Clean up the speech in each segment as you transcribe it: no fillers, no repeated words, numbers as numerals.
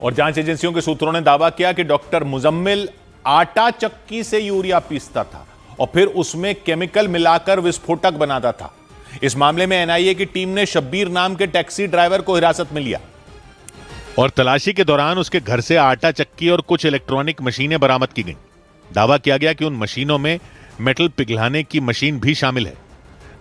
और जांच एजेंसियों के सूत्रों ने दावा किया कि डॉक्टर मुजम्मिल आटा चक्की से यूरिया पीसता था और फिर उसमें केमिकल मिलाकर विस्फोटक बनाता था। इस मामले में एनआईए की टीम ने शब्बीर नाम के टैक्सी ड्राइवर को हिरासत में लिया और तलाशी के दौरान उसके घर से आटा चक्की और कुछ इलेक्ट्रॉनिक मशीनें बरामद की गईं। दावा किया गया कि उन मशीनों में मेटल पिघलाने की मशीन भी शामिल है।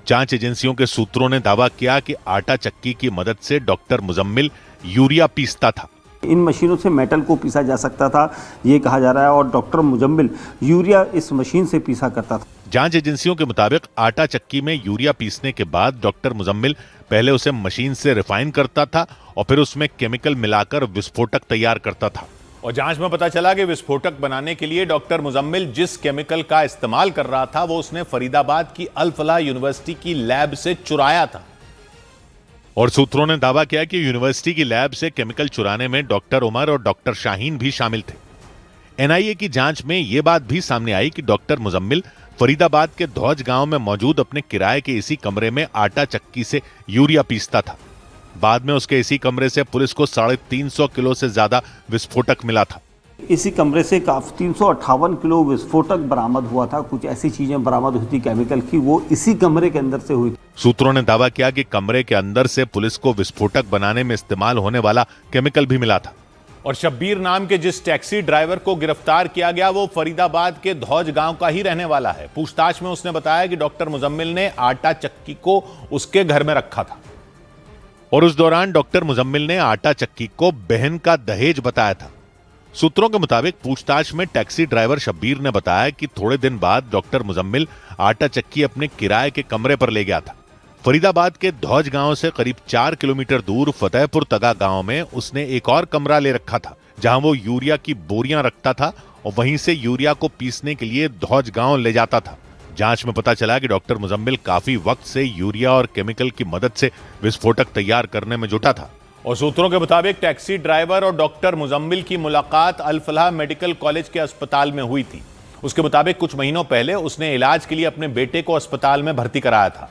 जांच एजेंसियों के सूत्रों ने दावा किया कि आटा चक्की की मदद से डॉक्टर मुजम्मिल यूरिया पीसता था। इन मशीनों से मेटल को पीसा जा सकता था, ये कहा जा रहा है, और डॉक्टर मुजम्मिल यूरिया इस मशीन से पीसा करता था। जांच एजेंसियों के मुताबिक आटा चक्की में यूरिया पीसने के बाद डॉक्टर मुजम्मिल पहले उसे मशीन से रिफाइन करता था और फिर उसमें केमिकल मिलाकर विस्फोटक तैयार करता था। और जांच में पता चला कि विस्फोटक बनाने के लिए डॉक्टर मुजम्मिल जिस केमिकल का इस्तेमाल कर रहा था वो उसने फरीदाबाद की अल फलाह यूनिवर्सिटी की लैब से चुराया था। और सूत्रों ने दावा किया कि यूनिवर्सिटी की लैब से केमिकल चुराने में डॉक्टर उमर और डॉक्टर शाहीन भी शामिल थे। एनआईए की जांच में यह बात भी सामने आई कि डॉक्टर मुजम्मिल फरीदाबाद के धौज गांव में मौजूद अपने किराए के इसी कमरे में आटा चक्की से यूरिया पीसता था। बाद में उसके इसी कमरे से पुलिस को 350 किलो से ज्यादा विस्फोटक मिला था। इसी कमरे से 358 किलो विस्फोटक बरामद हुआ था। कुछ ऐसी चीजें बरामद हुई थी केमिकल की, वो इसी कमरे के अंदर से हुई थी। सूत्रों ने दावा किया कि कमरे के अंदर से पुलिस को विस्फोटक बनाने में इस्तेमाल होने वाला केमिकल भी मिला था। और शब्बीर नाम के जिस टैक्सी ड्राइवर को गिरफ्तार किया गया वो फरीदाबाद के धौज गांव का ही रहने वाला है। पूछताछ में उसने बताया कि डॉक्टर मुजम्मिल ने आटा चक्की को उसके घर में रखा था और उस दौरान डॉक्टर मुजम्मिल ने आटा चक्की को बहन का दहेज बताया था। सूत्रों के मुताबिक पूछताछ में टैक्सी ड्राइवर शब्बीर ने बताया कि थोड़े दिन बाद डॉक्टर मुजम्मिल आटा चक्की अपने किराए के कमरे पर ले गया था। फरीदाबाद के धौज गांव से करीब 4 किलोमीटर दूर फतेहपुर तगा गांव में उसने एक और कमरा ले रखा था जहां वो यूरिया की बोरियां रखता था और वहीं से यूरिया को पीसने के लिए धौज गांव ले जाता था। जांच में पता चला कि डॉक्टर मुजम्मिल काफी वक्त से यूरिया और केमिकल की मदद से विस्फोटक तैयार करने में जुटा था। और सूत्रों के मुताबिक टैक्सी ड्राइवर और डॉक्टर मुजम्मिल की मुलाकात अल फलाह मेडिकल कॉलेज के अस्पताल में हुई थी। उसके मुताबिक कुछ महीनों पहले उसने इलाज के लिए अपने बेटे को अस्पताल में भर्ती कराया था।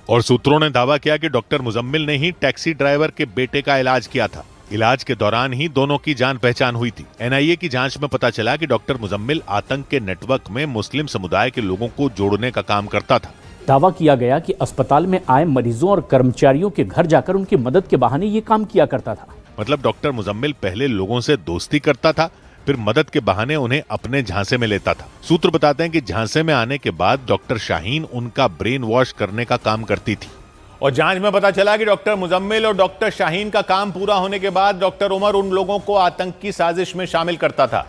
और सूत्रों ने दावा किया कि डॉक्टर मुजम्मिल ने ही टैक्सी ड्राइवर के बेटे का इलाज किया था। इलाज के दौरान ही दोनों की जान पहचान हुई थी। एनआईए की जांच में पता चला कि डॉक्टर मुजम्मिल आतंक के नेटवर्क में मुस्लिम समुदाय के लोगों को जोड़ने का काम करता था। दावा किया गया कि अस्पताल में आए मरीजों और कर्मचारियों के घर जाकर उनकी मदद के बहाने ये काम किया करता था। मतलब डॉक्टर मुजम्मिल पहले लोगों से दोस्ती करता था, फिर मदद के बहाने उन्हें अपने झांसे में लेता था। सूत्र बताते हैं कि झांसे में आने के बाद डॉक्टर शाहीन उनका ब्रेन वॉश करने का काम करती थी। और जांच में पता चला कि डॉक्टर मुजम्मिल और डॉक्टर शाहीन का काम पूरा होने के बाद डॉक्टर उमर उन लोगों को आतंक की साजिश में शामिल करता था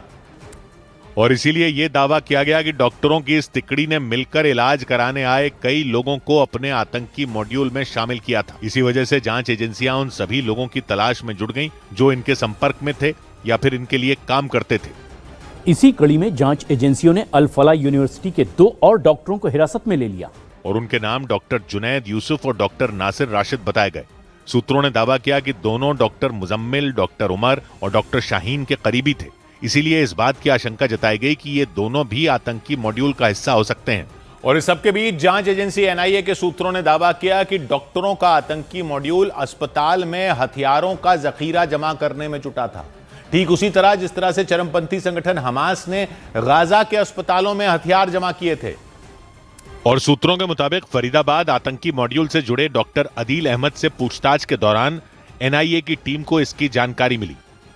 और इसीलिए यह दावा किया गया कि डॉक्टरों की इस तिकड़ी ने मिलकर इलाज कराने आए कई लोगों को अपने आतंकी मॉड्यूल में शामिल किया था। इसी वजह से जांच एजेंसियां उन सभी लोगों की तलाश में जुट गईं जो इनके संपर्क में थे या फिर इनके लिए काम करते थे। इसी कड़ी में जांच एजेंसियों ने अल फलाह यूनिवर्सिटी के 2 और डॉक्टरों को हिरासत में ले लिया और उनके नाम डॉक्टर जुनैद यूसुफ और डॉक्टर नासिर राशिद बताए गए। सूत्रों ने दावा किया कि दोनों डॉक्टर मुजम्मिल, डॉक्टर उमर और डॉक्टर शाहीन के करीबी थे। इसीलिए इस बात की आशंका जताई गई कि ये दोनों भी आतंकी मॉड्यूल का हिस्सा हो सकते हैं। और इस सबके बीच जांच एजेंसी एनआईए के सूत्रों ने दावा किया कि डॉक्टरों का आतंकी मॉड्यूल अस्पताल में हथियारों का जखीरा जमा करने में जुटा था, ठीक उसी तरह जिस तरह से चरमपंथी संगठन हमास ने गाजा के अस्पतालों में हथियार जमा किए थे। और सूत्रों के मुताबिक फरीदाबाद आतंकी मॉड्यूल से जुड़े डॉक्टर अदील अहमद से पूछताछ के दौरान एनआईए की टीम को इसकी जानकारी मिली।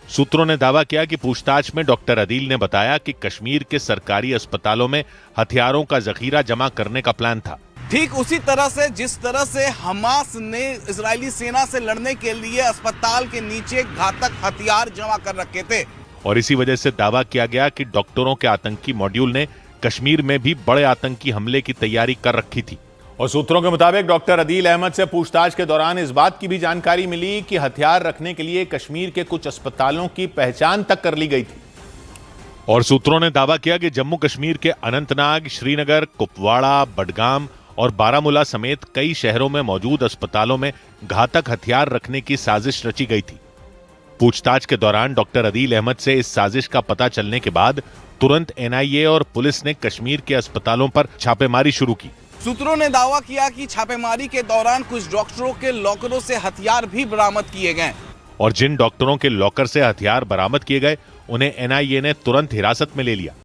सूत्रों ने दावा किया कि पूछताछ में डॉक्टर अदील ने बताया कि कश्मीर के सरकारी अस्पतालों में हथियारों का जखीरा जमा करने का प्लान था, ठीक उसी तरह से जिस तरह से हमास ने इजरायली सेना से लड़ने के लिए अस्पताल के नीचे घातक हथियार जमा कर रखे थे। और इसी वजह से दावा किया गया कि डॉक्टरों के आतंकी मॉड्यूल ने कश्मीर में भी बड़े आतंकी हमले की तैयारी कर रखी थी। और सूत्रों के मुताबिक डॉक्टर अदील अहमद से पूछताछ के दौरान इस बात की भी जानकारी मिली कि हथियार रखने के लिए कश्मीर के कुछ अस्पतालों की पहचान तक कर ली गई थी। और सूत्रों ने दावा किया कि जम्मू कश्मीर के अनंतनाग, श्रीनगर, कुपवाड़ा, बडगाम और बारामूला समेत कई शहरों में मौजूद अस्पतालों में घातक हथियार रखने की साजिश रची गई थी। पूछताछ के दौरान डॉक्टर अदील अहमद से इस साजिश का पता चलने के बाद तुरंत एनआईए और पुलिस ने कश्मीर के अस्पतालों पर छापेमारी शुरू की। सूत्रों ने दावा किया कि छापेमारी के दौरान कुछ डॉक्टरों के लॉकरों से हथियार भी बरामद किए गए। और जिन डॉक्टरों के लॉकर से हथियार बरामद किए गए उन्हें एनआईए ने तुरंत हिरासत में ले लिया।